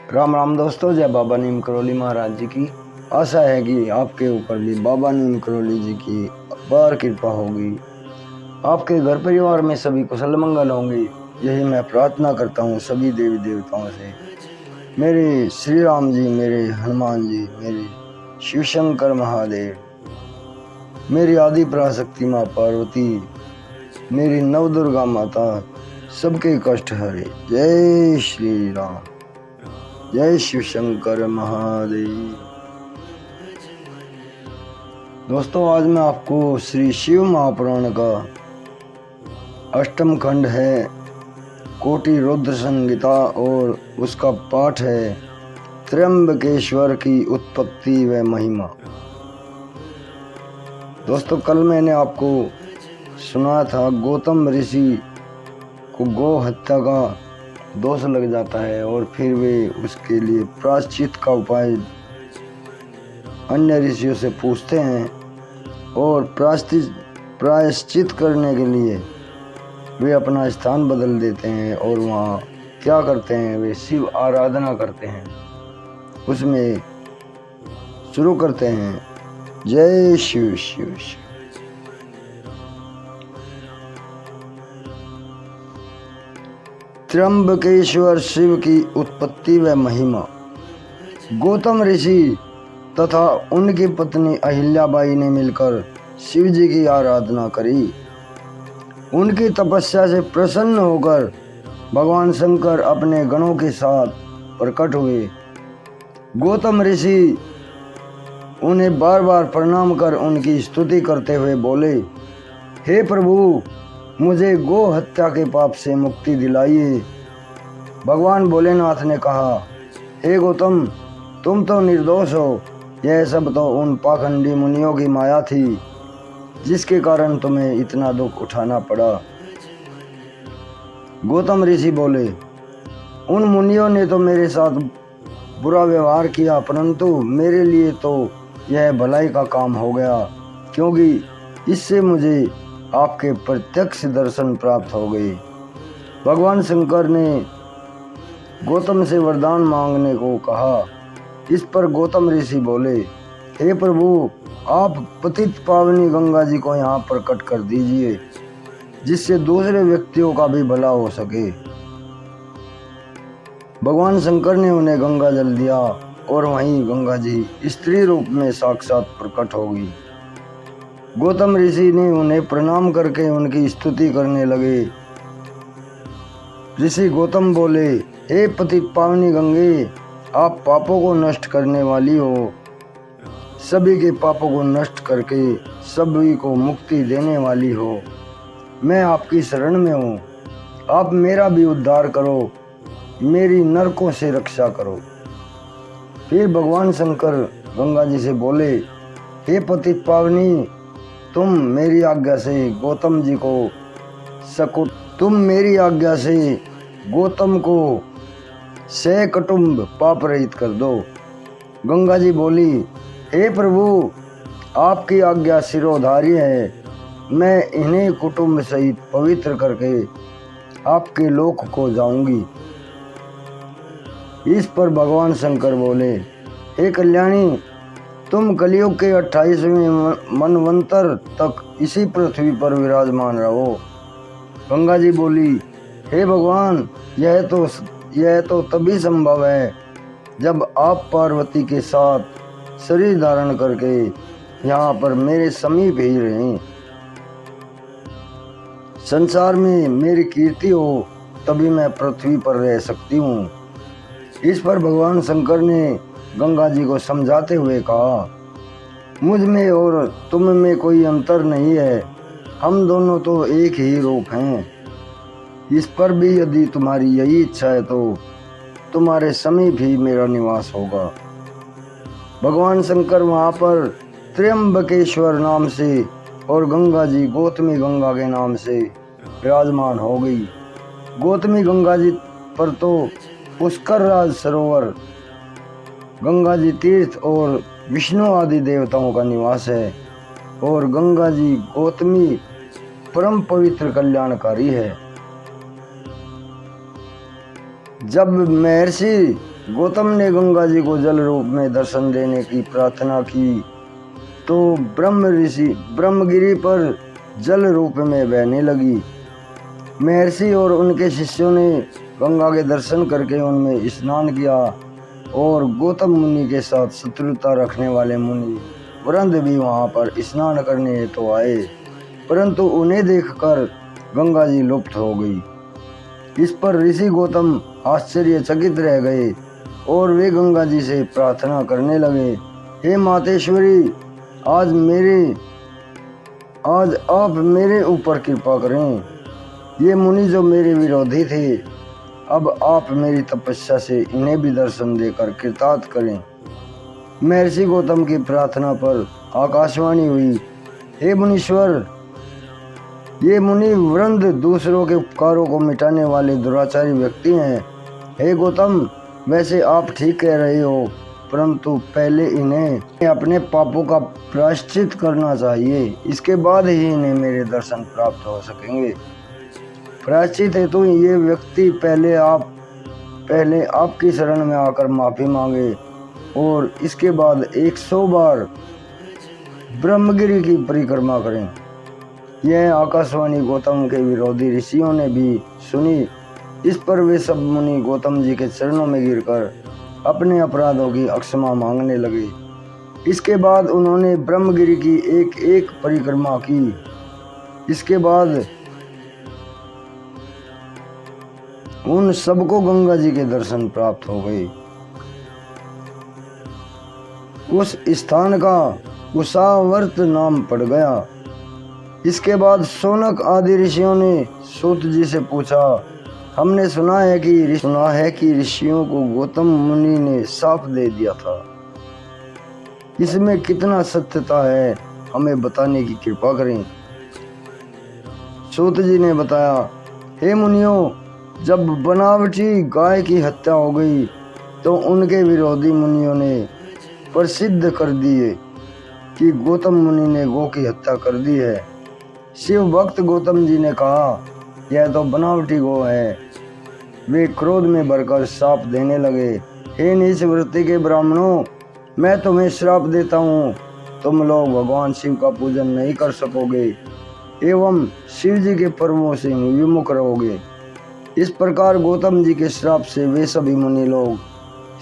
राम राम दोस्तों, जय बाबा नीम करोली महाराज जी की। आशा है कि आपके ऊपर भी बाबा नीम करोली जी की अपार कृपा होगी। आपके घर परिवार में सभी कुशल मंगल होंगे, यही मैं प्रार्थना करता हूँ सभी देवी देवताओं से। मेरे श्री राम जी, मेरे हनुमान जी, मेरे शिव शंकर महादेव, मेरी आदि पराशक्ति माँ पार्वती, मेरी नवदुर्गा माता सबके कष्ट हरे। जय श्री राम, जय शिव शंकर महादेव। दोस्तों, आज मैं आपको श्री शिव महापुराण का अष्टम खंड है कोटि रुद्र संहिता और उसका पाठ है त्र्यंबकेश्वर की उत्पत्ति व महिमा। दोस्तों, कल मैंने आपको सुनाया था गौतम ऋषि को गौ हत्या का दोष लग जाता है और फिर वे उसके लिए प्रायश्चित का उपाय अन्य ऋषियों से पूछते हैं और प्रायश्चित करने के लिए वे अपना स्थान बदल देते हैं और वहाँ क्या करते हैं, वे शिव आराधना करते हैं। उसमें शुरू करते हैं, जय शिव शिव शिव। त्र्यंबकेश्वर शिव की उत्पत्ति व महिमा। गौतम ऋषि तथा उनकी पत्नी अहिल्याबाई ने मिलकर शिव जी की आराधना करी। उनकी तपस्या से प्रसन्न होकर भगवान शंकर अपने गणों के साथ प्रकट हुए। गौतम ऋषि उन्हें बार बार प्रणाम कर उनकी स्तुति करते हुए बोले, हे प्रभु, मुझे गौ हत्या के पाप से मुक्ति दिलाइए। भगवान भोलेनाथ ने कहा, हे गौतम, तुम तो निर्दोष हो, यह सब तो उन पाखंडी मुनियों की माया थी जिसके कारण तुम्हें इतना दुख उठाना पड़ा। गौतम ऋषि बोले, उन मुनियों ने तो मेरे साथ बुरा व्यवहार किया, परंतु मेरे लिए तो यह भलाई का काम हो गया, क्योंकि इससे मुझे आपके प्रत्यक्ष दर्शन प्राप्त हो गए। भगवान शंकर ने गौतम से वरदान मांगने को कहा। इस पर गौतम ऋषि बोले, हे प्रभु, आप पतित पावनी गंगा जी को यहाँ प्रकट कर दीजिए, जिससे दूसरे व्यक्तियों का भी भला हो सके। भगवान शंकर ने उन्हें गंगा जल दिया और वहीं गंगा जी स्त्री रूप में साक्षात प्रकट हो गई। गौतम ऋषि ने उन्हें प्रणाम करके उनकी स्तुति करने लगे। ऋषि गौतम बोले, हे पतित पावनी गंगे, आप पापों को नष्ट करने वाली हो, सभी के पापों को नष्ट करके सभी को मुक्ति देने वाली हो। मैं आपकी शरण में हूँ, आप मेरा भी उद्धार करो, मेरी नरकों से रक्षा करो। फिर भगवान शंकर गंगा जी से बोले, हे पतित पावनी, तुम मेरी आज्ञा से गौतम को सकुटुम्ब पाप रहित कर दो। गंगा जी बोली, हे प्रभु, आपकी आज्ञा सिरोधार्य है, मैं इन्हें कुटुंब सहित पवित्र करके आपके लोक को जाऊंगी। इस पर भगवान शंकर बोले, हे कल्याणी, तुम कलयुग के 28वें मनवंतर तक इसी पृथ्वी पर विराजमान रहो। गंगा जी बोली, हे भगवान, यह तो तभी संभव है जब आप पार्वती के साथ शरीर धारण करके यहाँ पर मेरे समीप ही रहें। संसार में मेरी कीर्ति हो, तभी मैं पृथ्वी पर रह सकती हूँ। इस पर भगवान शंकर ने गंगा जी को समझाते हुए कहा, मुझ में और तुम में कोई अंतर नहीं है, हम दोनों तो एक ही रूप हैं। इस पर भी यदि तुम्हारी यही इच्छा है तो तुम्हारे समीप ही मेरा निवास होगा। भगवान शंकर वहाँ पर त्र्यंबकेश्वर नाम से और गंगा जी गौतमी गंगा के नाम से विराजमान हो गई। गौतमी गंगा जी पर तो पुष्कर राज सरोवर, गंगा जी तीर्थ और विष्णु आदि देवताओं का निवास है और गंगा जी गौतमी परम पवित्र कल्याणकारी है। जब महर्षि गौतम ने गंगा जी को जल रूप में दर्शन देने की प्रार्थना की तो ब्रह्म ऋषि ब्रह्मगिरी पर जल रूप में बहने लगी। महर्षि और उनके शिष्यों ने गंगा के दर्शन करके उनमें स्नान किया और गौतम मुनि के साथ शत्रुता रखने वाले मुनि वृंद भी वहां पर स्नान करने हेतु आए, परंतु उन्हें देखकर गंगा जी लुप्त हो गई। इस पर ऋषि गौतम आश्चर्यचकित रह गए और वे गंगा जी से प्रार्थना करने लगे, हे मातेश्वरी, आज आप मेरे ऊपर कृपा करें। ये मुनि जो मेरे विरोधी थे, अब आप मेरी तपस्या से इन्हें भी दर्शन देकर कृतार्थ करें। महर्षि गौतम की प्रार्थना पर आकाशवाणी हुई, हे मुनीश्वर, ये मुनि वृंद दूसरों के उपकारों को मिटाने वाले दुराचारी व्यक्ति हैं। हे गौतम, वैसे आप ठीक कह रहे हो, परंतु पहले इन्हें अपने पापों का प्रायश्चित करना चाहिए, इसके बाद ही इन्हें मेरे दर्शन प्राप्त हो सकेंगे। प्रायश्चित है तो ये व्यक्ति पहले आपकी शरण में आकर माफी मांगे और इसके बाद 100 बार ब्रह्मगिरी की परिक्रमा करें। यह आकाशवाणी गौतम के विरोधी ऋषियों ने भी सुनी। इस पर वे सब मुनि गौतम जी के चरणों में गिरकर अपने अपराधों की क्षमा मांगने लगे। इसके बाद उन्होंने ब्रह्मगिरी की एक एक परिक्रमा की। इसके बाद उन सबको गंगा जी के दर्शन प्राप्त हो गए। उस स्थान का उषावर्त नाम पड़ गया। इसके बाद शौनक आदि ऋषियों ने सूत जी से पूछा, हमने सुना है कि ऋषियों को गौतम मुनि ने साफ दे दिया था, इसमें कितना सत्यता है, हमें बताने की कृपा करें। सूत जी ने बताया, हे मुनियों, जब बनावटी गाय की हत्या हो गई तो उनके विरोधी मुनियों ने प्रसिद्ध कर दिए कि गौतम मुनि ने गौ की हत्या कर दी है। शिव भक्त गौतम जी ने कहा, यह तो बनावटी गौ है। वे क्रोध में भरकर श्राप देने लगे, हे नीच वृत्ति के ब्राह्मणों, मैं तुम्हें श्राप देता हूँ, तुम लोग भगवान शिव का पूजन नहीं कर सकोगे एवं शिव जी के पर्वों से विमुख रहोगे। इस प्रकार गौतम जी के श्राप से वे सभी मुनि लोग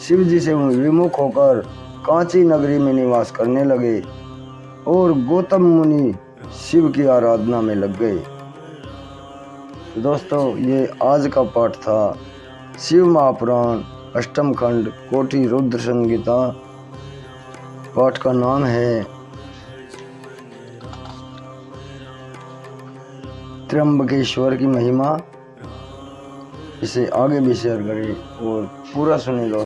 शिव जी से विमुख होकर कांची नगरी में निवास करने लगे और गौतम मुनि शिव की आराधना में लग गए। तो दोस्तों, ये आज का पाठ था शिव महापुराण अष्टम खंड कोटि रुद्र संगीता। पाठ का नाम है त्र्यंबकेश्वर की महिमा। इसे आगे भी शेयर करें और पूरा सुने लो।